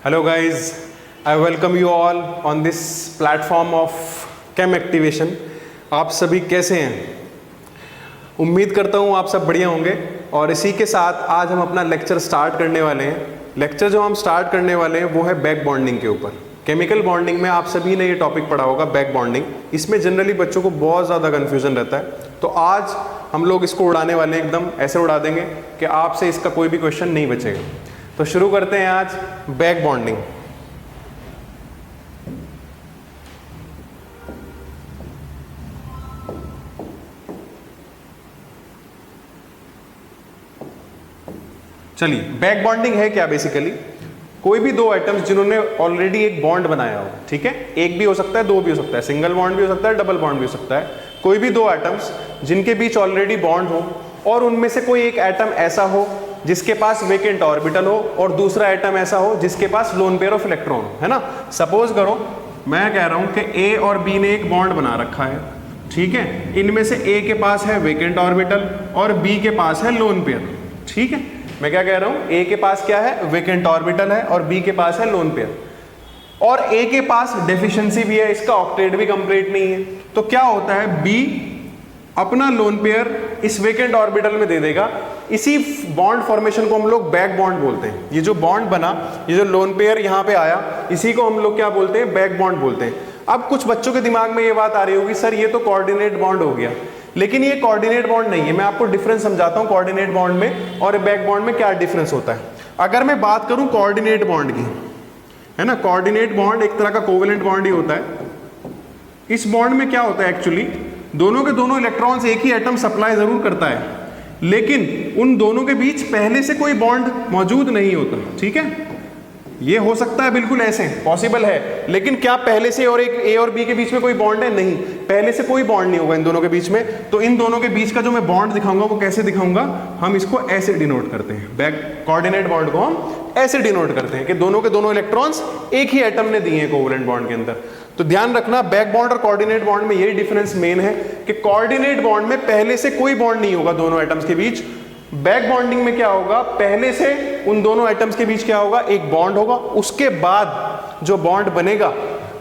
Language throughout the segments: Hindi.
Hello guys, I welcome you all on this platform of Chem Activation। आप सभी कैसे हैं? उम्मीद करता हूँ आप सब बढ़िया होंगे। और इसी के साथ आज हम अपना लेक्चर स्टार्ट करने वाले हैं। लेक्चर जो हम स्टार्ट करने वाले हैं वो है बैक बॉन्डिंग के ऊपर। केमिकल बॉन्डिंग में आप सभी ने ये टॉपिक पढ़ा होगा, बैक बॉन्डिंग। इसमें जनरली बच्चों को बहुत ज़्यादा कन्फ्यूजन रहता है, तो आज हम लोग इसको उड़ाने वाले हैं, एकदम ऐसे उड़ा देंगे कि आपसे इसका कोई भी क्वेश्चन नहीं बचेगा। तो शुरू करते हैं आज बैक बॉन्डिंग। चलिए, बैक बॉन्डिंग है क्या? बेसिकली कोई भी दो एटम्स जिन्होंने ऑलरेडी एक बॉन्ड बनाया हो, ठीक है, एक भी हो सकता है, दो भी हो सकता है, सिंगल बॉन्ड भी हो सकता है, डबल बॉन्ड भी हो सकता है। कोई भी दो एटम्स जिनके बीच ऑलरेडी बॉन्ड हो और उनमें से कोई एक एटम ऐसा हो जिसके पास वेकेंट ऑर्बिटल हो और दूसरा एटम ऐसा हो जिसके पास लोन पेयर ऑफ इलेक्ट्रॉन हो, है ना। सपोज करो मैं कह रहा हूं कि ए और बी ने एक बॉन्ड बना रखा है, ठीक है। इनमें से ए के पास है वेकेंट ऑर्बिटल और बी के पास है लोन पेयर, ठीक है। मैं क्या कह रहा हूं, ए के पास क्या है, वेकेंट ऑर्बिटल है और बी के पास है लोन पेयर। और ए के पास डेफिशिएंसी भी है, इसका ऑक्टेट भी कंप्लीट नहीं है। तो क्या होता है, बी अपना लोन पेयर इस वेकेंट ऑर्बिटल में दे देगा। इसी बॉन्ड फॉर्मेशन को हम लोग बैक बॉन्ड बोलते हैं। ये जो बॉन्ड बना, ये जो लोन पेयर यहां पे आया, इसी को हम लोग क्या बोलते हैं, बैक बॉन्ड बोलते हैं। अब कुछ बच्चों के दिमाग में ये बात आ रही होगी, सर ये तो कोऑर्डिनेट बॉन्ड हो गया। लेकिन ये कोऑर्डिनेट बॉन्ड नहीं है। मैं आपको डिफरेंस समझाता हूं कोऑर्डिनेट बॉन्ड में और बैक बॉन्ड में क्या डिफरेंस होता है। अगर मैं बात करूं कोऑर्डिनेट बॉन्ड की, है ना, कोऑर्डिनेट बॉन्ड एक तरह का कोवेलेंट बॉन्ड ही होता है। इस बॉन्ड में क्या होता है, एक्चुअली दोनों के दोनों इलेक्ट्रॉन्स एक ही एटम सप्लाई जरूर करता है, लेकिन उन दोनों के बीच पहले से कोई बॉन्ड मौजूद नहीं होता, ठीक है। ये हो सकता है, बिल्कुल ऐसे पॉसिबल है, लेकिन क्या पहले से और एक ए और बी के बीच में कोई बॉन्ड है? नहीं, पहले से कोई बॉन्ड नहीं होगा इन दोनों के बीच में। तो इन दोनों के बीच का जो मैं बॉन्ड दिखाऊंगा वो कैसे दिखाऊंगा, हम इसको ऐसे डिनोट करते हैं। बैक कोऑर्डिनेट बॉन्ड को हम ऐसे डिनोट करते हैं कि दोनों के दोनों इलेक्ट्रॉन्स एक ही एटम ने दिए हैं कोवेलेंट बॉन्ड के अंदर। तो ध्यान रखना, बैक बॉन्ड और कोऑर्डिनेट बॉन्ड में यही डिफरेंस मेन है कि कोऑर्डिनेट बॉन्ड में पहले से कोई बॉन्ड नहीं होगा दोनों एटम्स के बीच। बैक बॉन्डिंग में क्या होगा, पहले से उन दोनों एटम्स के बीच क्या होगा, एक बॉन्ड होगा, उसके बाद जो बॉन्ड बनेगा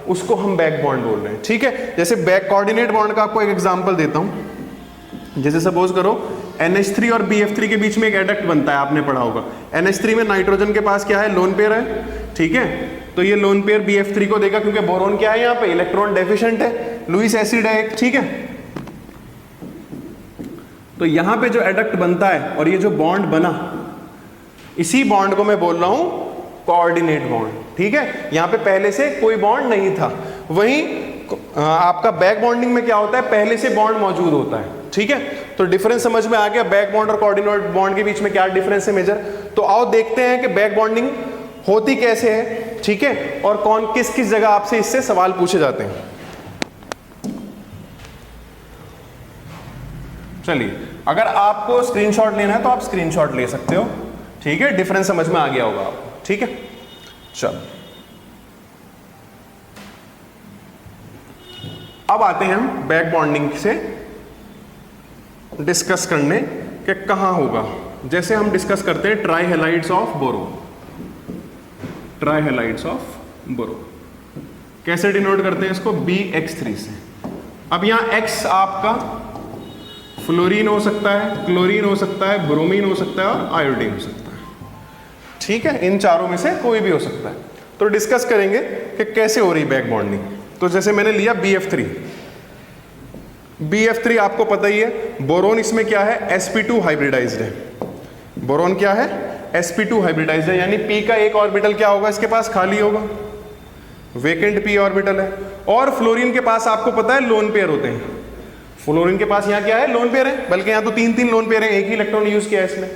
उसको हम बैक बॉन्ड बोल रहे हैं, ठीक है। जैसे बैक कोऑर्डिनेट बॉन्ड का आपको एक एग्जांपल देता हूं। जैसे सपोज करो NH3 और BF3 के बीच में एक एडक्ट बनता है, आपने पढ़ा होगा। NH3 में नाइट्रोजन के पास क्या है, लोन पेयर है, ठीक है। तो ये लोन पेयर BF3 को देगा क्योंकि बोरोन क्या है, यहाँ पे इलेक्ट्रॉन डेफिशिएंट है, लुईस एसिड है एक, ठीक है। तो यहां पे जो एडक्ट बनता है और ये जो बॉन्ड बना, इसी बॉन्ड को मैं बोल रहा हूं कोऑर्डिनेट बॉन्ड, ठीक है। यहां पे पहले से कोई बॉन्ड नहीं था। वहीं आपका बैक बॉन्डिंग में क्या होता है, पहले से बॉन्ड मौजूद होता है, ठीक है। तो डिफरेंस समझ में आ गया, बैक बॉन्ड और कोऑर्डिनेट बॉन्ड के बीच में क्या डिफरेंस है मेजर। तो आओ देखते हैं कि बैक बॉन्डिंग होती कैसे है, ठीक है, और कौन किस किस जगह आपसे इससे सवाल पूछे जाते हैं। चलिए, अगर आपको स्क्रीनशॉट लेना है तो आप स्क्रीनशॉट ले सकते हो, ठीक है। डिफरेंस समझ में आ गया होगा आपको, ठीक है। चलो, अब आते हैं हम बैक बॉन्डिंग से डिस्कस करने कि कहां होगा। जैसे हम डिस्कस करते हैं try halides of boron. Try halides of boron कैसे डिनोट करते हैं इसको, BX3 से। अब यहां X आपका फ्लोरीन हो सकता है, क्लोरीन हो सकता है, ब्रोमीन हो सकता है और आयोडीन हो सकता है, ठीक है। इन चारों में से कोई भी हो सकता है। तो डिस्कस करेंगे कि कैसे हो रही बैक बॉन्डिंग। तो जैसे मैंने लिया BF3। BF3 आपको पता ही है, बोरोन इसमें क्या है, sp2 हाइब्रिडाइज्ड है। बोरोन क्या है, sp2 हाइब्रिडाइज्ड है, यानी p का एक ऑर्बिटल क्या होगा, इसके पास खाली होगा, वेकेंट p ऑर्बिटल है। और फ्लोरीन के पास आपको पता है लोन पेयर होते हैं। फ्लोरीन के पास यहाँ क्या है, लोन पेयर है, बल्कि यहाँ तो तीन तीन लोन पेयर है, एक ही इलेक्ट्रॉन यूज किया है इसमें।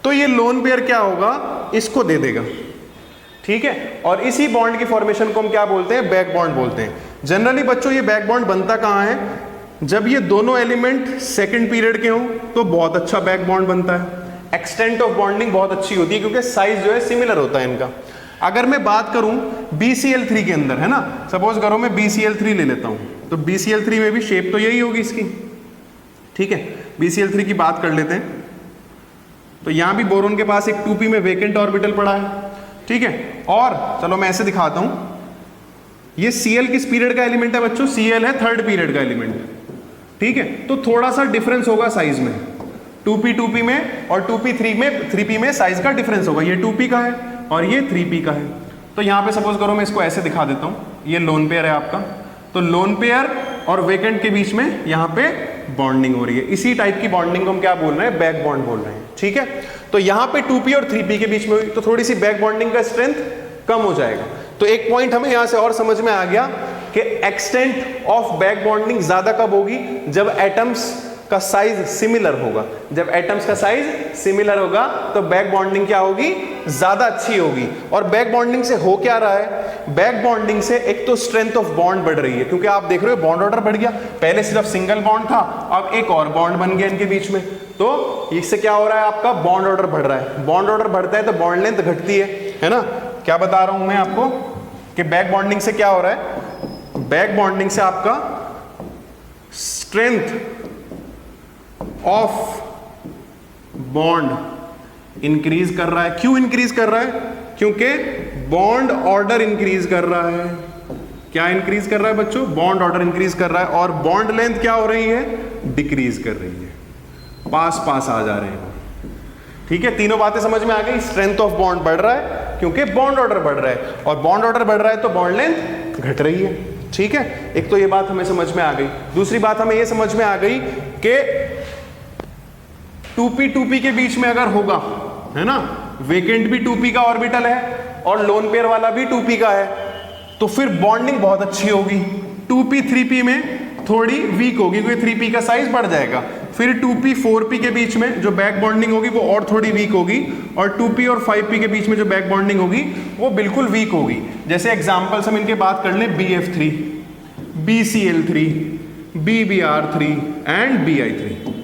तो ये लोन पेयर क्या होगा, इसको दे देगा, ठीक है। और इसी बॉन्ड की फॉर्मेशन को हम क्या बोलते हैं, बैक बॉन्ड बोलते हैं। जनरली बच्चों ये बैक बॉन्ड बनता कहाँ है, जब ये दोनों एलिमेंट सेकंड पीरियड के हों तो बहुत अच्छा बैक बॉन्ड बनता है। एक्सटेंट ऑफ बॉन्डिंग बहुत अच्छी होती है क्योंकि साइज जो है सिमिलर होता है इनका। अगर मैं बात करूं BCl3 के अंदर, है ना, सपोज करो मैं BCl3 ले लेता हूं, तो BCl3 में भी शेप तो यही होगी इसकी, ठीक है। BCl3 की बात कर लेते हैं। तो यहां भी बोरोन के पास एक 2p में वेकेंट ऑर्बिटल पड़ा है, ठीक है। और चलो मैं ऐसे दिखाता हूं, ये Cl किस पीरियड का एलिमेंट है बच्चों? Cl है थर्ड पीरियड का एलिमेंट, ठीक है। तो थोड़ा सा डिफरेंस होगा साइज में, 2p में और 2p 3p में साइज का डिफरेंस होगा। ये 2p का है और ये 3p का है। तो यहां पे सपोज करो मैं इसको ऐसे दिखा देता हूं, ये लोन पेयर है आपका, तो लोन पेयर और वेकेंट के बीच में यहां पे बॉन्डिंग हो रही है। इसी टाइप की बॉन्डिंग को हम क्या बोल रहे हैं? बैक बॉन्ड बोल रहे हैं, ठीक है। तो यहां पे 2p और 3p के बीच में हुई तो थोड़ी सी बैक बॉन्डिंग का स्ट्रेंथ कम हो जाएगा। तो एक पॉइंट हमें यहां से और समझ में आ गया कि एक्सटेंट ऑफ बैक बॉन्डिंग ज्यादा कब होगी? जब एटम्स का साइज सिमिलर होगा। जब एटम्स का साइज सिमिलर होगा तो बैक बॉन्डिंग क्या होगी? ज्यादा अच्छी होगी। और बैक बॉन्डिंग से हो क्या रहा है? बैक बॉन्डिंग से एक तो स्ट्रेंथ ऑफ बॉन्ड बढ़ रही है, क्योंकि आप देख रहे हो बॉन्ड ऑर्डर बढ़ गया। पहले सिर्फ सिंगल बॉन्ड था, अब एक और बॉन्ड बन गया इनके बीच में। तो इससे क्या हो रहा है? आपका बॉन्ड ऑर्डर बढ़ रहा है। बॉन्ड ऑर्डर बढ़ता है तो बॉन्ड लेंथ घटती है ना। क्या बता रहा हूं मैं आपको कि बैक बॉन्डिंग से क्या हो रहा है? बैक बॉन्डिंग से आपका स्ट्रेंथ ऑफ बॉन्ड इंक्रीज कर रहा है। क्यों इंक्रीज कर रहा है? क्योंकि बॉन्ड ऑर्डर इंक्रीज कर रहा है। क्या इंक्रीज कर रहा है बच्चों? बॉन्ड ऑर्डर इंक्रीज कर रहा है। और बॉन्ड लेंथ क्या हो रही है? डिक्रीज कर रही है, पास पास आ जा रहे हैं, ठीक है। तीनों बातें समझ में आ गई। स्ट्रेंथ ऑफ बॉन्ड बढ़ रहा है क्योंकि बॉन्ड ऑर्डर बढ़ रहा है, और बॉन्ड ऑर्डर बढ़ रहा है तो बॉन्ड लेंथ घट रही है, ठीक है। एक तो ये बात हमें समझ में आ गई। दूसरी बात हमें ये समझ में आ गई कि 2p के बीच में अगर होगा, है ना, वेकेंट भी 2p का ऑर्बिटल है और लोन पेयर वाला भी 2p का है, तो फिर बॉन्डिंग बहुत अच्छी होगी। 2p 3p में थोड़ी वीक होगी क्योंकि 3p का साइज बढ़ जाएगा। फिर 2p 4p के बीच में जो बैक बॉन्डिंग होगी वो और थोड़ी वीक होगी, और 2p और 5p के बीच में जो बैक बॉन्डिंग होगी वो बिल्कुल वीक होगी। जैसे एग्जांपल्स हम इनके बात कर लें, BF3, BCl3, BBr3 and Bi3।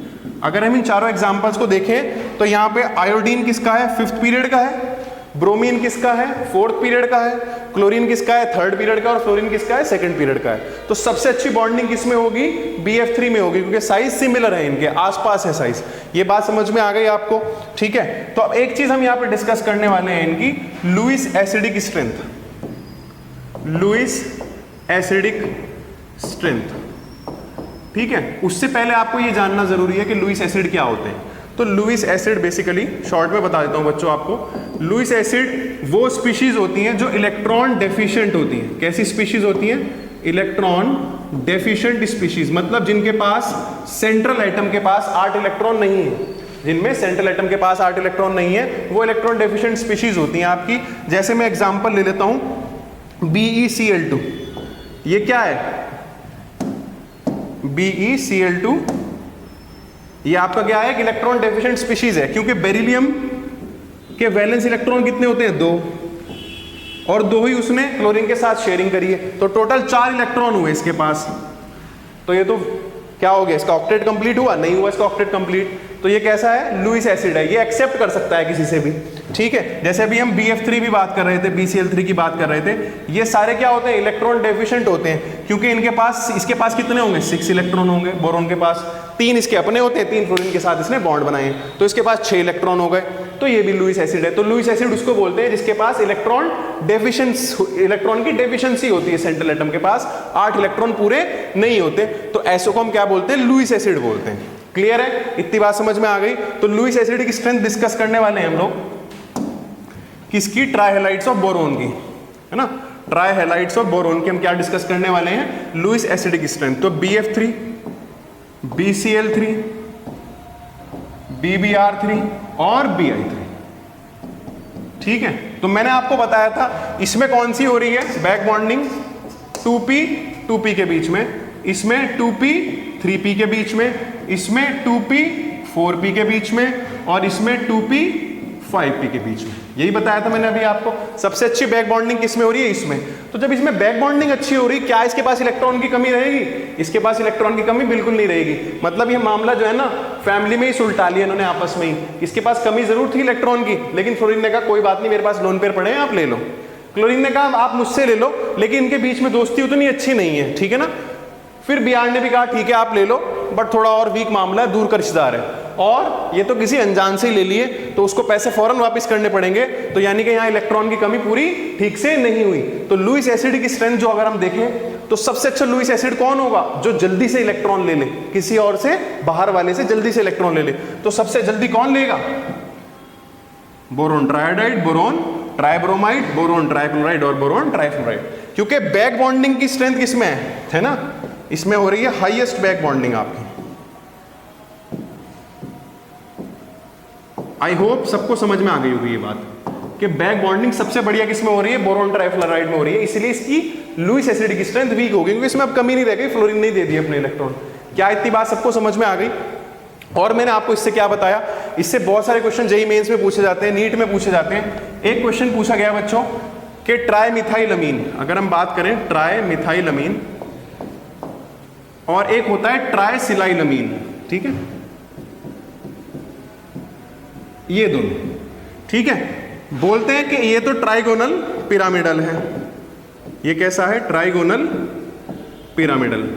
अगर हम इन चारों एग्जांपल्स को देखें तो यहाँ पे आयोडीन किसका है? 5th पीरियड का है। ब्रोमीन किसका है? 4th पीरियड का है। क्लोरीन किसका है? 3rd पीरियड का। और फ्लोरीन किसका है? 2nd पीरियड का है। तो सबसे अच्छी बॉन्डिंग किसमें होगी? BF3 में होगी, क्योंकि साइज सिमिलर है, इनके आसपास है साइज। ये बात समझ में आ गई आपको, ठीक है। तो अब एक चीज हम यहाँ पे डिस्कस करने वाले हैं, इनकी Lewis acidic strength. Lewis acidic strength, ठीक है। उससे पहले आपको ये जानना जरूरी है कि लुईस एसिड क्या होते हैं। तो लुईस एसिड बेसिकली शॉर्ट में बता देता हूं बच्चों आपको। लुईस एसिड वो स्पीशीज होती हैं जो इलेक्ट्रॉन डेफिशिएंट होती हैं। कैसी स्पीशीज होती हैं? इलेक्ट्रॉन डेफिशिएंट स्पीशीज, मतलब जिनके पास सेंट्रल एटम के पास 8 इलेक्ट्रॉन नहीं है। जिनमें सेंट्रल एटम के पास 8 इलेक्ट्रॉन नहीं है, वो इलेक्ट्रॉन डेफिशिएंट स्पीशीज होती हैं आपकी। जैसे मैं एग्जांपल ले लेता हूं, BeCl2। ये क्या है? BeCl2 ये आपका क्या है? इलेक्ट्रॉन डेफिशिएंट स्पीशीज है, क्योंकि बेरिलियम के वैलेंस इलेक्ट्रॉन कितने होते हैं? 2, और 2 ही उसने क्लोरीन के साथ शेयरिंग करी है, तो टोटल 4 इलेक्ट्रॉन हुए इसके पास। तो ये तो क्या हो गया? इसका ऑक्टेट कंप्लीट हुआ? नहीं हुआ इसका ऑक्टेट कंप्लीट। तो ये कैसा है? लुईस एसिड है। ये एक्सेप्ट कर सकता है किसी से भी, ठीक है। जैसे अभी हम BF3 भी बात कर रहे थे, BCl3 की बात कर रहे थे, ये सारे क्या होते हैं? इलेक्ट्रॉन डेफिशिएंट होते हैं, क्योंकि इनके पास, इसके पास कितने होंगे? 6 इलेक्ट्रॉन होंगे। बोरोन के पास 3 इसके अपने होते हैं, 3 फ्लोरीन के साथ इसने बॉन्ड बनाए हैं, तो इसके पास 6 इलेक्ट्रॉन हो गए। तो ये भी लुईस एसिड है। तो लुईस एसिड उसको बोलते हैं जिसके पास इलेक्ट्रॉन की डेफिशिएंसी होती है। सेंट्रल एटम के पास 8 इलेक्ट्रॉन पूरे नहीं होते, तो ऐसो को हम क्या बोलते हैं? लुईस एसिड बोलते हैं। क्लियर है? इतनी बात समझ में आ गई। तो लुईस एसिड की स्ट्रेंथ डिस्कस करने वाले हैं हम लोग, किसकी? ट्राइहैलाइड्स ऑफ बोरोन की, है ना। ट्राइहैलाइड्स ऑफ बोरोन की हम क्या डिस्कस करने वाले हैं? लुईस एसिड की स्ट्रेंथ। तो BF3, BCl3, BBr3 और Bi3, ठीक है। तो मैंने आपको बताया था इसमें कौन सी हो रही है बैक बॉन्डिंग? 2p के बीच में, इसमें 2p 3p के बीच में, इसमें 2p 4p के बीच में, और इसमें 2p 5p के बीच में। यही बताया था मैंने अभी आपको। सबसे अच्छी बैक बॉन्डिंग किसमें हो रही है? इसमें। तो जब इसमें बैक बॉन्डिंग अच्छी हो रही, क्या इसके पास इलेक्ट्रॉन की कमी रहेगी? इसके पास इलेक्ट्रॉन की कमी बिल्कुल नहीं रहेगी। मतलब ये मामला जो है ना, फैमिली में ही सुलटा लिया इन्होंने आपस में ही। इसके पास कमी जरूर थी इलेक्ट्रॉन की, लेकिन फ्लोरीन ने कहा कोई बात नहीं, मेरे पास लोन पेयर पड़े हैं, आप ले लो। क्लोरीन ने कहा आप मुझसे ले लो, लेकिन इनके बीच में दोस्ती उतनी अच्छी नहीं है, ठीक है ना। फिर Br ने भी कहा ठीक है आप ले लो, बट थोड़ा और वीक मामला है, दूर का रिश्तेदार है, और ये तो किसी अनजान से ही ले लिए, तो उसको पैसे फौरन वापस करने पड़ेंगे, तो यानी कि यहाँ इलेक्ट्रॉन की कमी पूरी ठीक से नहीं हुई। तो लुईस एसिड की स्ट्रेंथ जो अगर हम देखें तो सबसे अच्छा लुईस एसिड कौन होगा, जो जल्दी से इलेक्ट्रॉन ले ले, किसी और से, बाहर वाले से जल्दी से इलेक्ट्रॉन ले ले। तो सबसे जल्दी कौन लेगा, boron ट्रायोडाइड, boron tribromide, boron trichloride और बोरोन ट्राइफ्लोराइड। क्योंकि बैक बॉन्डिंग की स्ट्रेंथ किसमें है ना, इसमें हो रही है हाईएस्ट बैक बॉन्डिंग आपकी। आई होप सबको समझ में आ गई होगी ये बात कि बैक बॉन्डिंग सबसे बढ़िया किसमें हो रही है, बोरोन ट्राइफ्लोराइड में हो रही है, इसलिए इसकी लुईस एसिड की स्ट्रेंथ वीक होगी, क्योंकि इसमें अब कमी नहीं रह गई, फ्लोरीन नहीं दे दी अपने इलेक्ट्रॉन। क्या इतनी बात सबको समझ में आ गई? और मैंने आपको इससे क्या बताया, इससे बहुत सारे क्वेश्चन जेईई मेंस में पूछे जाते हैं, नीट में पूछे जाते हैं। एक क्वेश्चन पूछा गया बच्चों कि ट्राइमिथाइलअमीन, अगर हम बात करें ट्राइमिथाइलअमीन, और एक होता है ट्राइसिलाइलअमीन, ठीक है, ये दोनों, ठीक है, बोलते हैं कि ये तो ट्राइगोनल पिरामिडल है, ये कैसा है, ट्राइगोनल पिरामिडल,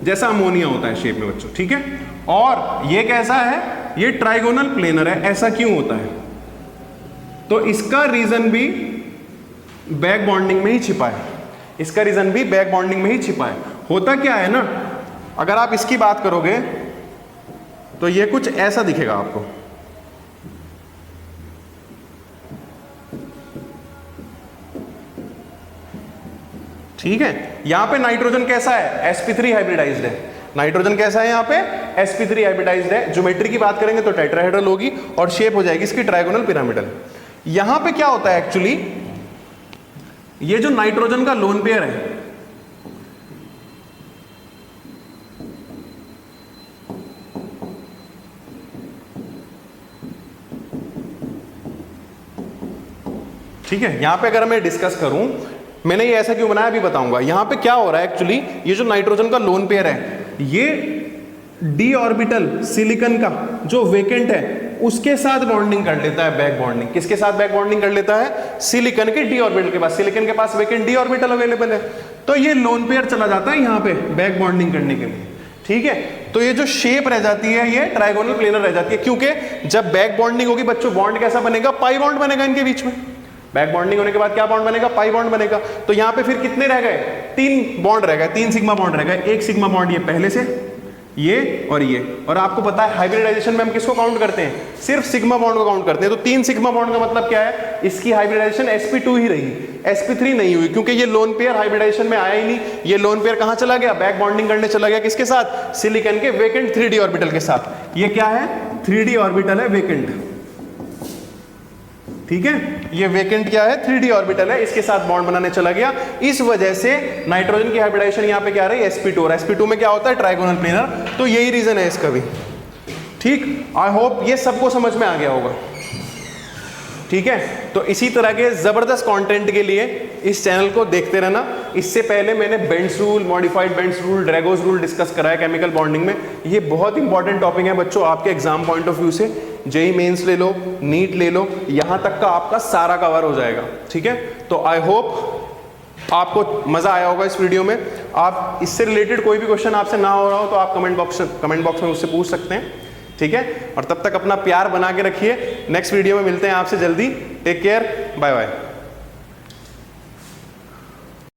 जैसा अमोनिया होता है शेप में बच्चों, ठीक है, और ये कैसा है, ये ट्राइगोनल प्लेनर है। ऐसा क्यों होता है, तो इसका रीजन भी बैक बॉन्डिंग में ही छिपा है, इसका रीजन भी बैक बॉन्डिंग में ही छिपा है। होता क्या है ना, अगर आप इसकी बात करोगे तो ये कुछ ऐसा दिखेगा आपको, ठीक है। यहां पे नाइट्रोजन कैसा है, sp3 हाइब्रिडाइज्ड है, नाइट्रोजन कैसा है यहाँ पे, sp3 हाइब्रिडाइज्ड है। ज्योमेट्री की बात करेंगे तो टेट्राहेड्रल होगी और शेप हो जाएगी इसकी ट्राइगोनल पिरामिडल। यहां पे क्या होता है एक्चुअली, ये जो नाइट्रोजन का लोन पेयर है, ठीक है, यहां पे अगर मैं डिस्कस करूं, मैंने ये ऐसा क्यों बनाया अभी बताऊंगा। यहां पे क्या हो रहा है एक्चुअली, ये जो नाइट्रोजन का लोन पेयर है, ये डी ऑर्बिटल सिलिकॉन का जो वेकेंट है उसके साथ बॉन्डिंग कर लेता है, बैक बॉन्डिंग। किसके साथ बैक बॉन्डिंग कर लेता है, सिलिकॉन के डी ऑर्बिटल के पास, सिलिकॉन के पास वेकेंट डी ऑर्बिटल अवेलेबल है, तो ये लोन पेयर चला जाता है यहां पे बैक बॉन्डिंग करने के लिए, ठीक है। तो ये जो शेप रह जाती है ये ट्राइगोनल प्लेनर रह जाती है, क्योंकि जब बैक बॉन्डिंग होगी बच्चों, बॉन्ड कैसा बनेगा, पाई बॉन्ड बनेगा इनके बीच में। बैक बॉन्डिंग होने के बाद क्या बॉन्ड बनेगा, पाई बॉन्ड बनेगा। तो यहां पे फिर कितने रह गए, 3 बॉन्ड रह गए, 3 सिग्मा बॉन्ड रह गए। एक सिग्मा बॉन्ड ये पहले से, ये और ये, और आपको पता है हाइब्रिडाइजेशन में हम किसको काउंट करते हैं, सिर्फ सिग्मा बॉन्ड को काउंट करते हैं। तो 3 सिग्मा बॉन्ड का मतलब क्या है, इसकी हाइब्रिडाइजेशन sp2 ही रही, sp3 नहीं हुई, क्योंकि ये लोन पेयर हाइब्रिडाइजेशन में आया ही नहीं। ये लोन पेयर कहां चला गया, बैक बॉन्डिंग करने चला गया, किसके साथ, सिलिकॉन के वेकेंट 3d ऑर्बिटल के साथ। ये क्या है, 3d ऑर्बिटल है, वेकेंट, ठीक है, ये वेकेंट क्या है, 3d ऑर्बिटल है, इसके साथ बॉन्ड बनाने चला गया। इस वजह से नाइट्रोजन की हाइब्रिडाइजेशन यहाँ पे क्या रही, sp2, और sp2 में क्या होता है, ट्राइगोनल प्लेनर। तो यही रीजन है इसका भी, ठीक। आई होप ये सबको समझ में आ गया होगा, ठीक है। तो इसी तरह के जबरदस्त कंटेंट के लिए इस चैनल को देखते रहना। इससे पहले मैंने Bent's rule, modified Bent's rule, Drago's rule discuss करा है केमिकल बॉन्डिंग में। ये बहुत इंपॉर्टेंट टॉपिक है बच्चों आपके एग्जाम पॉइंट ऑफ व्यू से, जेईई मेंस ले लो, नीट ले लो, यहां तक का आपका सारा कवर हो जाएगा, ठीक है। तो आई होप आपको मजा आया होगा इस वीडियो में। आप इससे रिलेटेड कोई भी क्वेश्चन आपसे ना हो रहा हो तो आप कमेंट बॉक्स में मुझसे पूछ सकते हैं, ठीक है। और तब तक अपना प्यार बना के रखिए। नेक्स्ट वीडियो में मिलते हैं आपसे जल्दी। Take care, bye bye.